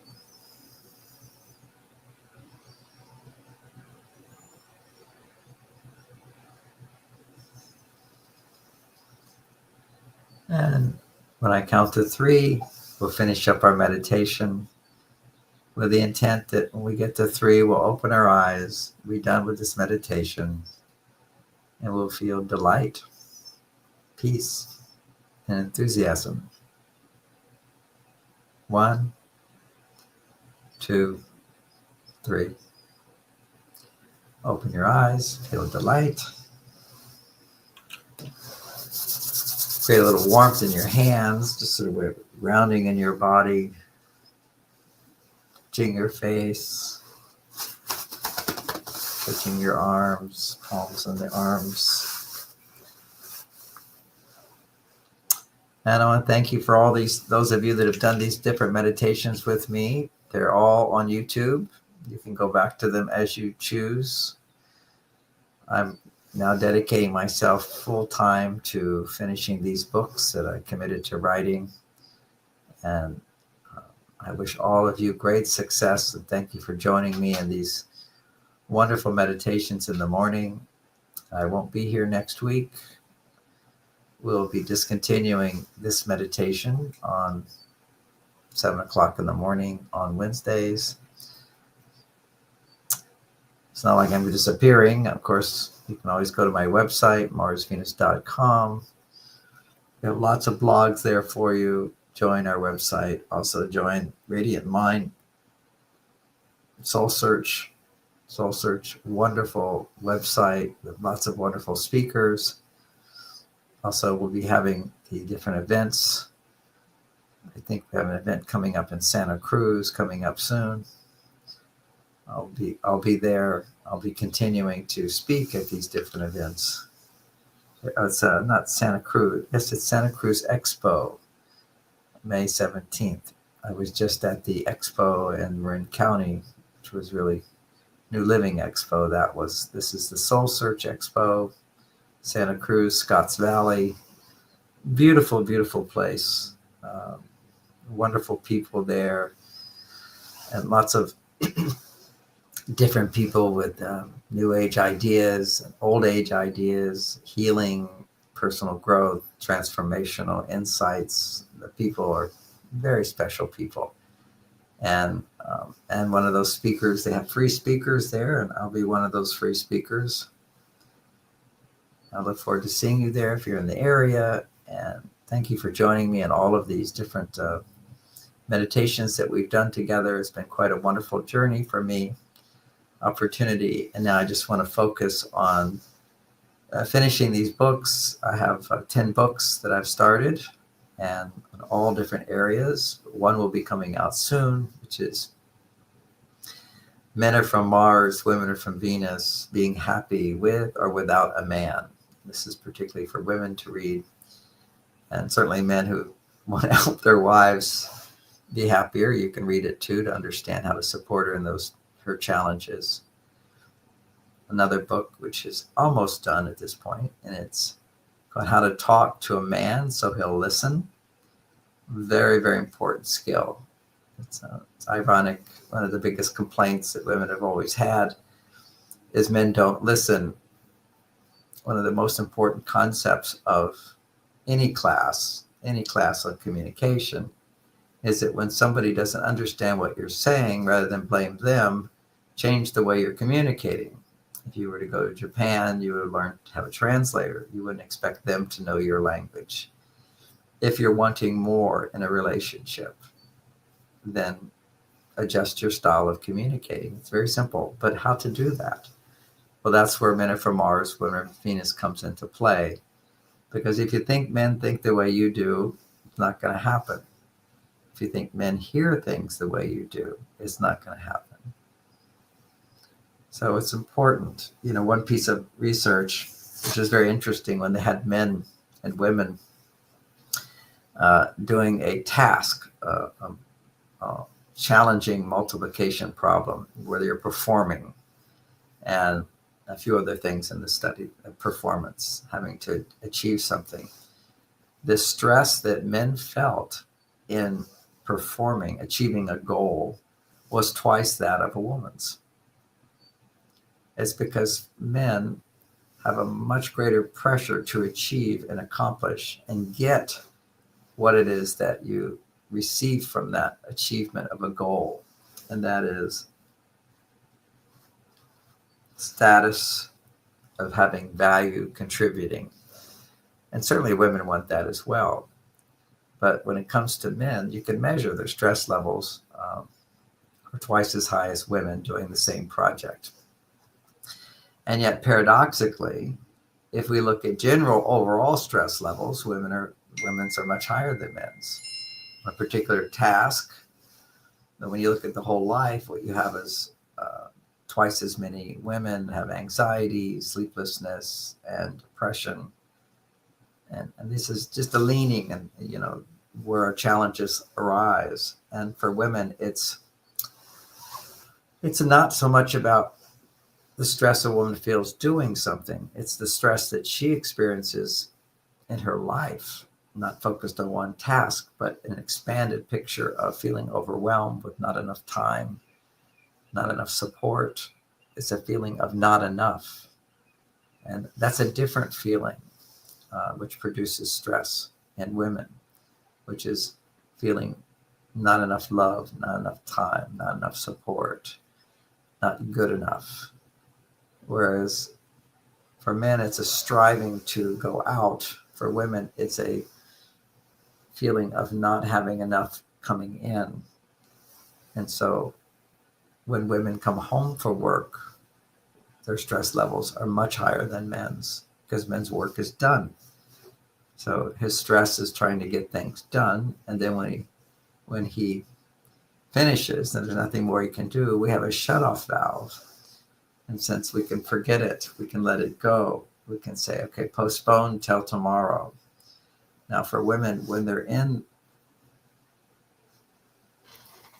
And when I count to 3, we'll finish up our meditation with the intent that when we get to 3, we'll open our eyes, be done with this meditation, and we'll feel delight, peace, and enthusiasm. 1, 2, 3. Open your eyes, feel delight. Create a little warmth in your hands, just sort of grounding in your body, touching your face, touching your arms, palms on the arms. And I want to thank you for all those of you that have done these different meditations with me. They're all on YouTube. You can go back to them as you choose. I'm now dedicating myself full time to finishing these books that I committed to writing. And I wish all of you great success, and thank you for joining me in these wonderful meditations in the morning. I won't be here next week. We'll be discontinuing this meditation on 7 o'clock in the morning on Wednesdays. It's not like I'm disappearing. Of course, you can always go to my website, marsvenus.com. We have lots of blogs there for you. Join our website. Also join Radiant Mind Soul Search, wonderful website with lots of wonderful speakers. Also, we'll be having the different events. I think we have an event coming up in Santa Cruz coming up soon. I'll be there. I'll be continuing to speak at these different events. It's not Santa Cruz. Yes, it's Santa Cruz Expo, May 17th. I was just at the expo in Marin County, which was really New Living Expo. This is the Soul Search Expo, Santa Cruz, Scotts Valley. Beautiful, beautiful place. Wonderful people there, and lots of different people with new age ideas and old age ideas, healing, personal growth, transformational insights. The people are very special people. And one of those speakers, they have free speakers there, and I'll be one of those free speakers. I look forward to seeing you there if you're in the area. And thank you for joining me in all of these different meditations that we've done together. It's been quite a wonderful journey for me, opportunity. And now I just want to focus on finishing these books. I have 10 books that I've started, and in all different areas. One will be coming out soon, which is Men Are From Mars, Women Are From Venus, Being Happy With or Without a Man. This is particularly for women to read, and certainly men who want to help their wives be happier. You can read it too, to understand how to support her in her challenges. Another book which is almost done at this point, and it's called How to Talk to a Man So He'll Listen. Very, very important skill. It's ironic. One of the biggest complaints that women have always had is men don't listen. One of the most important concepts of any class on communication, is that when somebody doesn't understand what you're saying, rather than blame them, change the way you're communicating. If you were to go to Japan, you would learn to have a translator. You wouldn't expect them to know your language. If you're wanting more in a relationship, then adjust your style of communicating. It's very simple, but how to do that? Well, that's where Men Are From Mars, Women Are From Venus comes into play. Because if you think men think the way you do, it's not going to happen. If you think men hear things the way you do, it's not going to happen. So it's important. One piece of research, which is very interesting, when they had men and women doing a task, challenging multiplication problem, where you're performing, and a few other things in the study, performance, having to achieve something. The stress that men felt in performing, achieving a goal, was twice that of a woman's. It's because men have a much greater pressure to achieve and accomplish and get what it is that you receive from that achievement of a goal. And that is status of having value, contributing. And certainly women want that as well. But when it comes to men, you can measure their stress levels are twice as high as women doing the same project. And yet, paradoxically, if we look at general overall stress levels, women's are much higher than men's. A particular task, but when you look at the whole life, what you have is twice as many women have anxiety, sleeplessness, and depression. And this is just a leaning, and where our challenges arise. And for women, it's not so much about the stress a woman feels doing something. It's the stress that she experiences in her life, not focused on one task, but an expanded picture of feeling overwhelmed with not enough time, not enough support. It's a feeling of not enough. And that's a different feeling, which produces stress in women, which is feeling not enough love, not enough time, not enough support, not good enough. Whereas for men, it's a striving to go out. For women, it's a feeling of not having enough coming in. And so when women come home from work, their stress levels are much higher than men's, because men's work is done. So his stress is trying to get things done. And then when he finishes and there's nothing more he can do, we have a shutoff valve. And since we can forget it, we can let it go. We can say, okay, postpone till tomorrow. Now for women, when they're in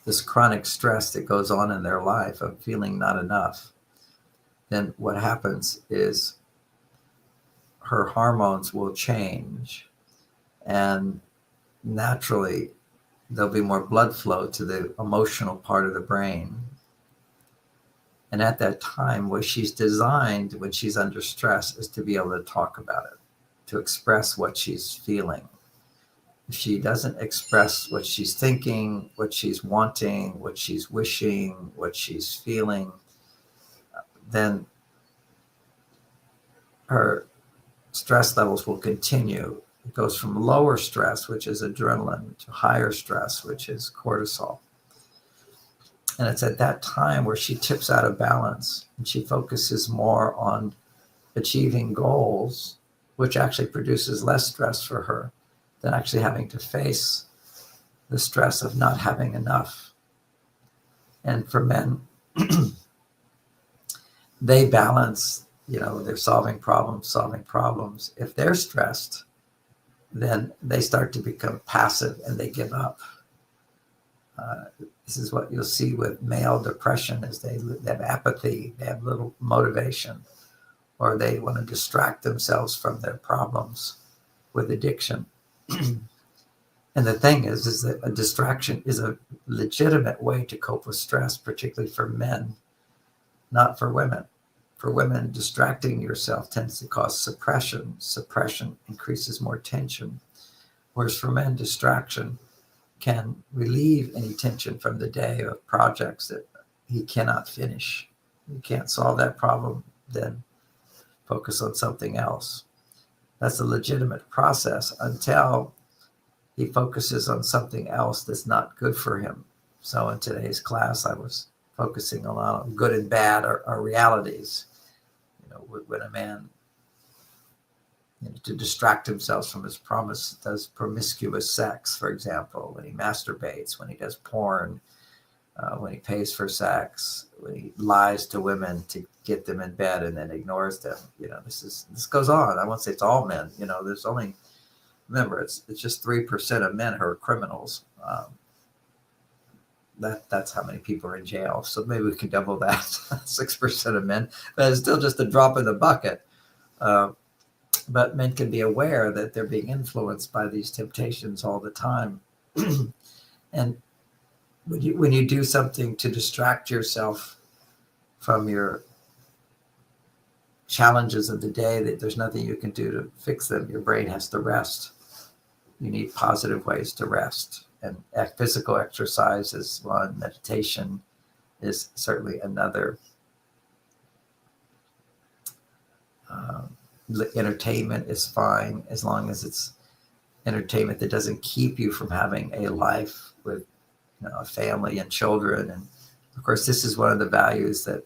this chronic stress that goes on in their life of feeling not enough, then what happens is her hormones will change, and naturally there'll be more blood flow to the emotional part of the brain. And at that time, what she's designed when she's under stress is to be able to talk about it, to express what she's feeling. If she doesn't express what she's thinking, what she's wanting, what she's wishing, what she's feeling, then her stress levels will continue. It goes from lower stress, which is adrenaline, to higher stress, which is cortisol. And it's at that time where she tips out of balance and she focuses more on achieving goals, which actually produces less stress for her than actually having to face the stress of not having enough. And for men, they balance, they're solving problems. If they're stressed, then they start to become passive and they give up. This is what you'll see with male depression, is they have apathy, they have little motivation, or they want to distract themselves from their problems with addiction. And the thing is that a distraction is a legitimate way to cope with stress, particularly for men, not for women. For women, distracting yourself tends to cause suppression. Suppression increases more tension. Whereas for men, distraction can relieve any tension from the day of projects that he cannot finish. You can't solve that problem, then focus on something else. That's a legitimate process until he focuses on something else that's not good for him. So in today's class, I was focusing a lot on good and bad are realities. When a man, to distract himself from his promise, does promiscuous sex, for example, when he masturbates, when he does porn, when he pays for sex, when he lies to women to get them in bed and then ignores them. This goes on. I won't say it's all men. There's only, remember, it's just 3% of men who are criminals. That's how many people are in jail. So maybe we can double that, 6% of men. But it's still just a drop in the bucket. But men can be aware that they're being influenced by these temptations all the time. And when you do something to distract yourself from your challenges of the day, that there's nothing you can do to fix them, your brain has to rest. You need positive ways to rest. And physical exercise is one. Meditation is certainly another. Entertainment is fine, as long as it's entertainment that doesn't keep you from having a life with a family and children. And of course, this is one of the values that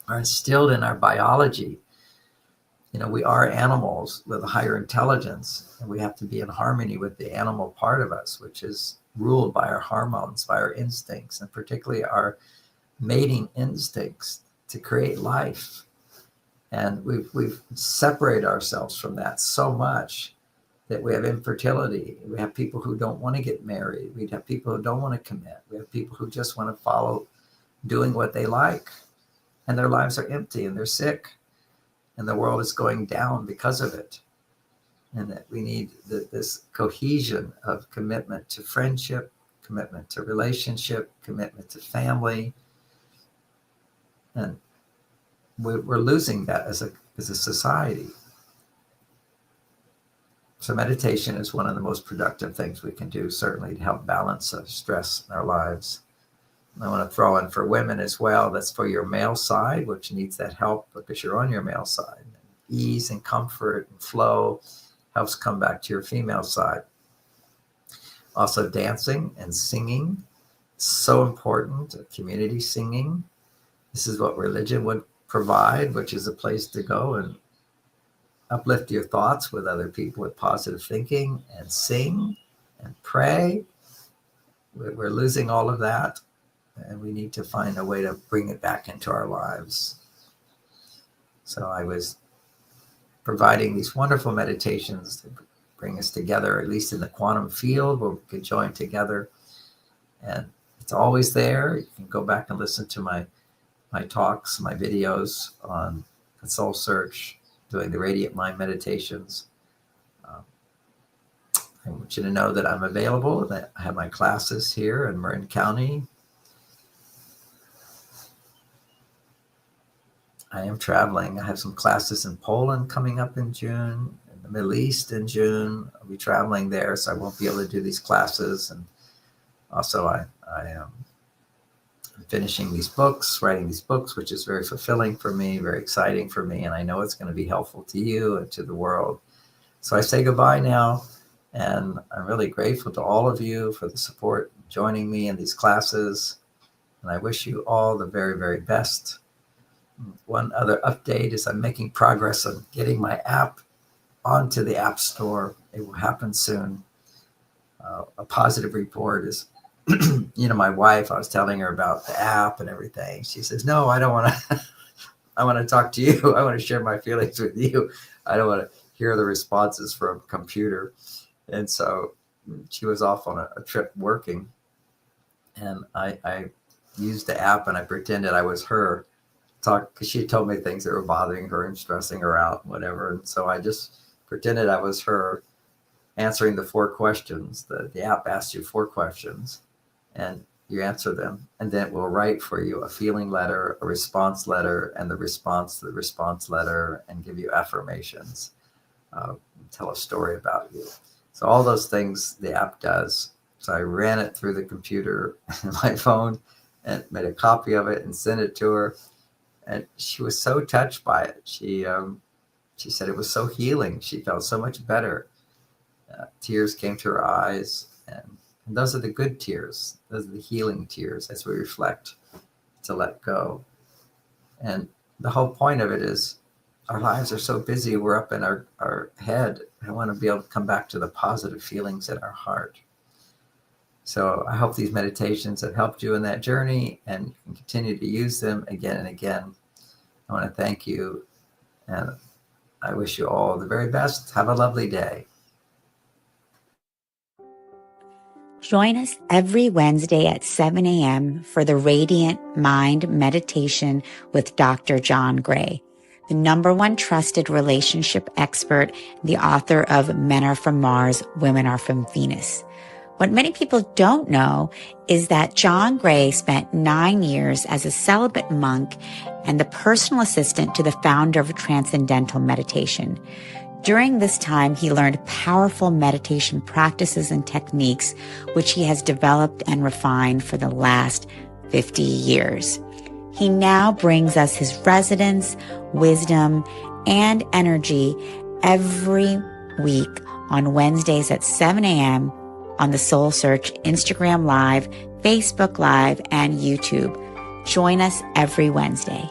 are instilled in our biology. We are animals with a higher intelligence, and we have to be in harmony with the animal part of us, which is ruled by our hormones, by our instincts, and particularly our mating instincts to create life. And we've separated ourselves from that so much that we have infertility. We have people who don't want to get married. We have people who don't want to commit. We have people who just want to follow doing what they like. And their lives are empty and they're sick. And the world is going down because of it. And that we need this cohesion of commitment to friendship, commitment to relationship, commitment to family. And we're losing that as a society. So meditation is one of the most productive things we can do, certainly, to help balance stress in our lives. I want to throw in for women as well, that's for your male side, which needs that help because you're on your male side. Ease and comfort and flow helps come back to your female side. Also, dancing and singing, so important. Community singing. This is what religion would provide, which is a place to go and uplift your thoughts with other people with positive thinking, and sing and pray. We're losing all of that, and we need to find a way to bring it back into our lives. So I was providing these wonderful meditations to bring us together, at least in the quantum field, where we could join together. And it's always there. You can go back and listen to my talks, my videos on the Soul Search, doing the Radiant Mind meditations. I want you to know that I'm available, that I have my classes here in Marin County. I am traveling. I have some classes in Poland coming up in June, in the Middle East in June. I'll be traveling there, so I won't be able to do these classes. And also, I finishing these books, writing these books, which is very fulfilling for me, very exciting for me. And I know it's going to be helpful to you and to the world. So I say goodbye now. And I'm really grateful to all of you for the support joining me in these classes. And I wish you all the very, very best. One other update is I'm making progress on getting my app onto the App Store. It will happen soon. A positive report is, my wife, I was telling her about the app and everything. She says, no, I don't want to, I want to talk to you. I want to share my feelings with you. I don't want to hear the responses from a computer. And so she was off on a trip working, and I used the app and I pretended I was her, because she told me things that were bothering her and stressing her out, whatever. And so I just pretended I was her, answering the 4 questions. The app asks you 4 questions, and you answer them, and then it will write for you a feeling letter, a response letter, and the response to the response letter, and give you affirmations, tell a story about you. So all those things the app does. So I ran it through the computer and my phone and made a copy of it and sent it to her. And she was so touched by it. She said it was so healing. She felt so much better. Tears came to her eyes. And those are the good tears. Those are the healing tears as we reflect to let go. And the whole point of it is, our lives are so busy, we're up in our head. I want to be able to come back to the positive feelings in our heart. So I hope these meditations have helped you in that journey, and you can continue to use them again and again. I want to thank you, and I wish you all the very best. Have a lovely day. Join us every Wednesday at 7 a.m. for the Radiant Mind Meditation with Dr. John Gray, the #1 trusted relationship expert, the author of Men Are From Mars, Women Are From Venus. What many people don't know is that John Gray spent 9 years as a celibate monk and the personal assistant to the founder of Transcendental Meditation. During this time, he learned powerful meditation practices and techniques, which he has developed and refined for the last 50 years. He now brings us his resonance, wisdom, and energy every week on Wednesdays at 7 a.m. on the Soul Search Instagram Live, Facebook Live, and YouTube. Join us every Wednesday.